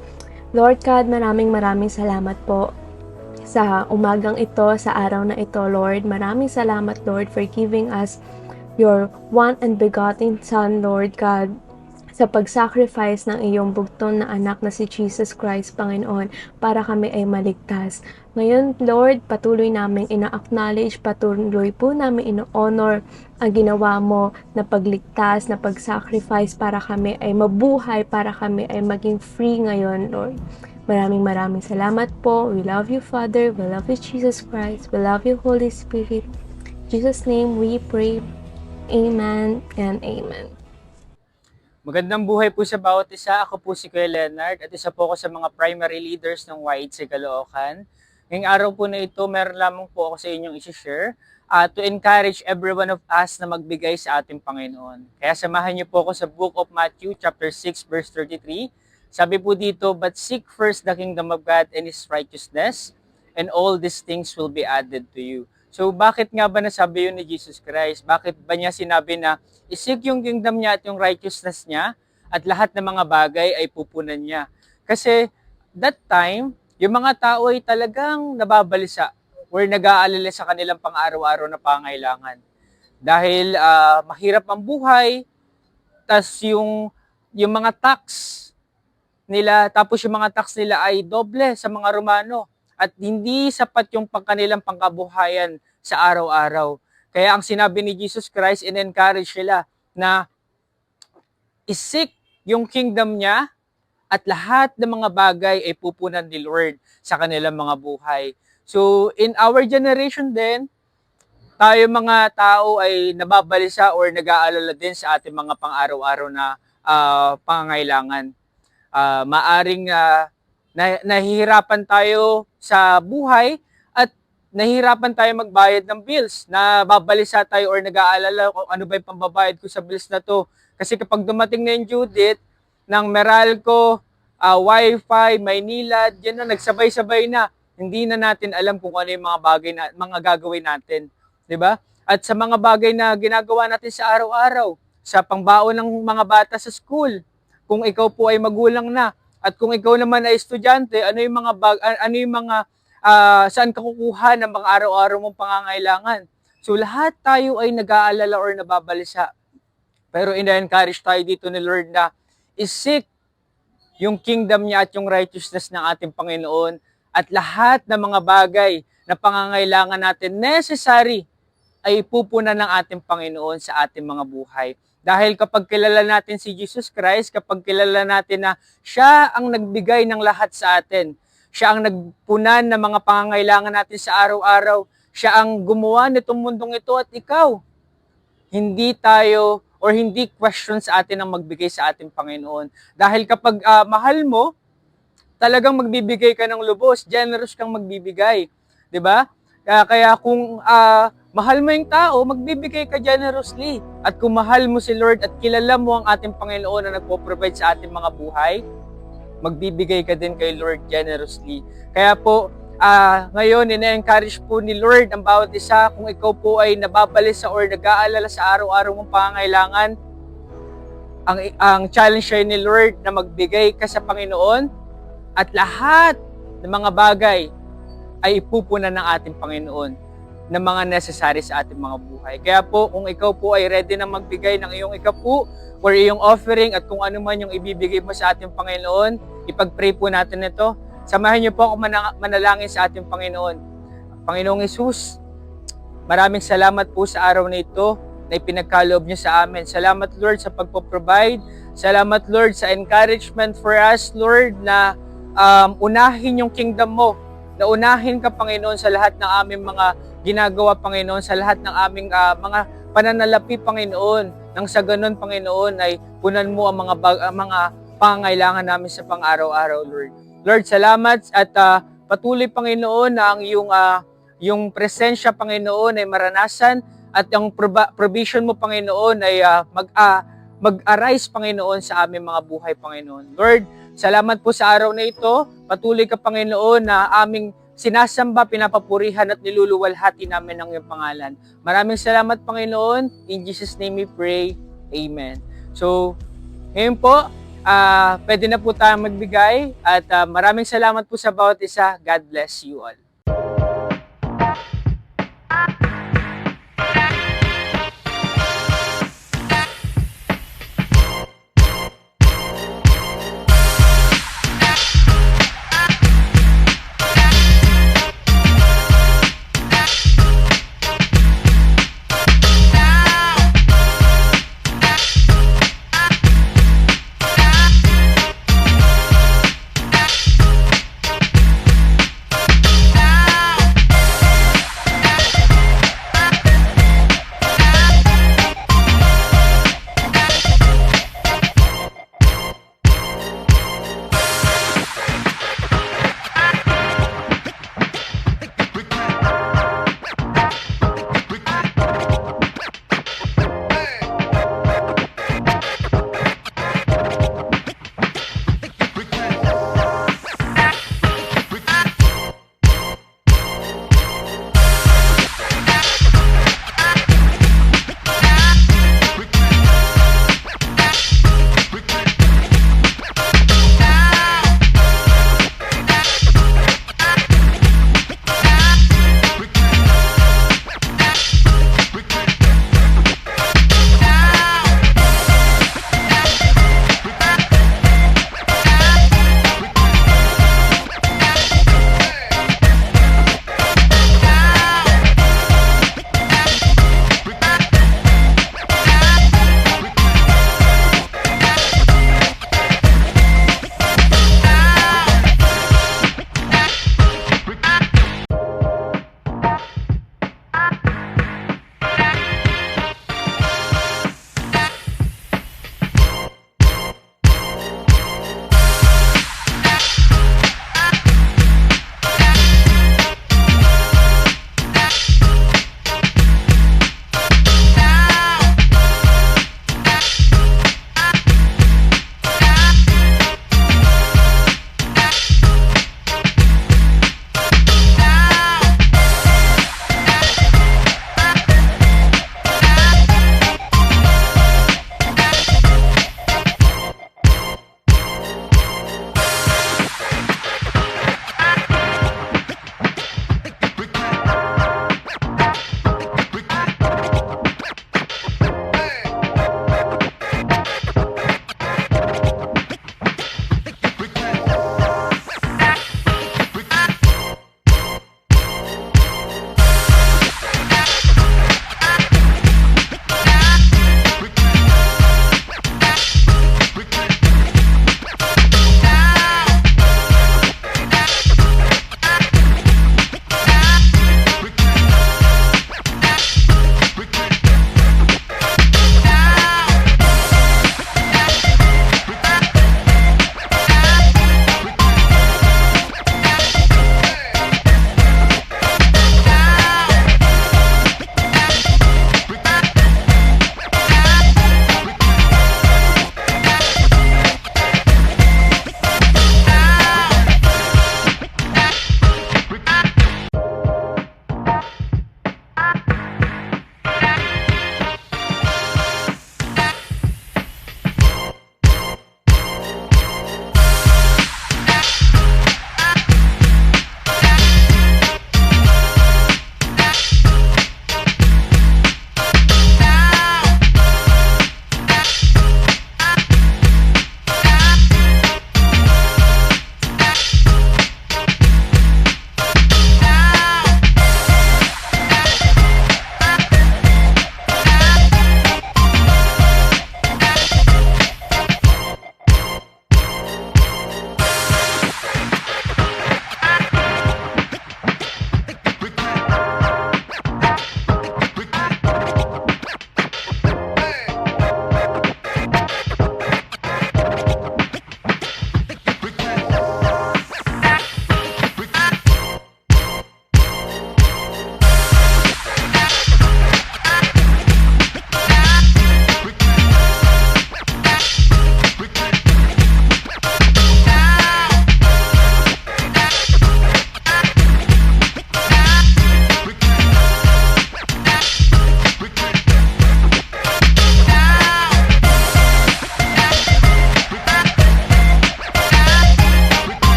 Lord God, maraming salamat po sa umagang ito, sa araw na ito, Lord. Maraming salamat, Lord, for giving us your one and begotten Son, Lord God, sa pag-sacrifice ng iyong bugtong na anak na si Jesus Christ, Panginoon, para kami ay maligtas. Ngayon, Lord, patuloy namin ina-acknowledge, patuloy po namin ino-honor ang ginawa mo na pagligtas, na pag-sacrifice para kami ay mabuhay, para kami ay maging free ngayon, Lord. Maraming salamat po. We love you, Father. We love you, Jesus Christ. We love you, Holy Spirit. In Jesus' name we pray. Amen and amen. Magandang buhay po sa bawat isa. Ako po si Kuya Leonard at isa po ako sa mga primary leaders ng YHC Caloocan. Ngayong araw po na ito, meron lamang po ako sa inyong isi-share to encourage every one of us na magbigay sa ating Panginoon. Kaya samahan niyo po ako sa Book of Matthew chapter 6 verse 33. Sabi po dito, "But seek first the kingdom of God and His righteousness, and all these things will be added to you." So bakit nga ba nasabi yun ni Jesus Christ? Bakit ba niya sinabi na isik yung kingdom niya at yung righteousness niya at lahat ng mga bagay ay pupunan niya? Kasi that time, yung mga tao ay talagang nababalisa or nag-aalala sa kanilang pang-araw-araw na pangailangan. Dahil mahirap ang buhay, tas yung mga tax nila, tapos yung mga tax nila ay doble sa mga Romano. At hindi sapat yung kanilang pangkabuhayan sa araw-araw. Kaya ang sinabi ni Jesus Christ, in-encourage sila na isik yung kingdom niya at lahat ng mga bagay ay pupunan ni Lord sa kanilang mga buhay. So, in our generation din, tayo mga tao ay nababalisa or nag-aalala din sa ating mga pang-araw-araw na pangangailangan. Maaring nahihirapan tayo sa buhay at nahihirapan tayo magbayad ng bills. Nababalisa tayo or nag-aalala kung ano ba yung pambabayad ko sa bills na to. Kasi kapag dumating na yung due date ng Meralco, Wi-Fi, Maynila, yan na, nagsabay-sabay na. Hindi na natin alam kung ano yung mga bagay na mga gagawin natin, 'di ba? At sa mga bagay na ginagawa natin sa araw-araw, sa pangbaon ng mga bata sa school, kung ikaw po ay magulang na, at kung ikaw naman ay estudyante, saan ka kukuha ng mga araw-araw mong pangangailangan? So lahat tayo ay nag-aalala or nababalisa. Pero ina-encourage tayo dito ni Lord na isik yung kingdom niya at yung righteousness ng ating Panginoon at lahat ng mga bagay na pangangailangan natin necessary ay pupunan ng ating Panginoon sa ating mga buhay. Dahil kapag kilala natin si Jesus Christ, kapag kilala natin na siya ang nagbigay ng lahat sa atin, siya ang nagpunan ng mga pangangailangan natin sa araw-araw, siya ang gumawa nitong mundong ito at ikaw, hindi tayo or hindi question sa atin ang magbigay sa ating Panginoon. Dahil kapag mahal mo, talagang magbibigay ka ng lubos, generous kang magbibigay. 'Di ba? Kaya kung mahal mo yung tao, magbibigay ka generously. At kung mahal mo si Lord at kilala mo ang ating Panginoon na nagpo-provide sa ating mga buhay, magbibigay ka din kay Lord generously. Kaya po, ngayon, ina-encourage po ni Lord ang bawat isa, kung ikaw po ay nababalisa or nag-aalala sa araw-araw mong pangangailangan, ang challenge siya ni Lord na magbigay ka sa Panginoon at lahat ng mga bagay ay ipupunan ng ating Panginoon ng mga necessary sa ating mga buhay. Kaya po, kung ikaw po ay ready na magbigay ng iyong ikapu or iyong offering at kung ano man yung ibibigay mo sa ating Panginoon, ipag-pray po natin ito. Samahan niyo po ako manalangin sa ating Panginoon. Panginoong Hesus, maraming salamat po sa araw na ito na ipinagkaloob niyo sa amin. Salamat, Lord, sa pagpo-provide. Salamat, Lord, sa encouragement for us, Lord, na unahin yung kingdom mo. Na unahin ka, Panginoon, sa lahat ng aming mga ginagawa, Panginoon, sa lahat ng aming mga pananalapi, Panginoon. Nang sa ganun, Panginoon, ay punan mo ang mga pangangailangan namin sa pang-araw-araw, Lord. Lord, salamat at patuloy, Panginoon, na ang yung presensya, Panginoon, ay maranasan at ang provision mo, Panginoon, ay mag-arise, Panginoon, sa aming mga buhay, Panginoon. Lord, salamat po sa araw na ito. Patuloy ka, Panginoon, na aming sinasamba, pinapapurihan at niluluwalhati namin ang iyong pangalan. Maraming salamat, Panginoon. In Jesus' name we pray. Amen. So, ngayon po, pwede na po tayo magbigay at maraming salamat po sa bawat isa. God bless you all.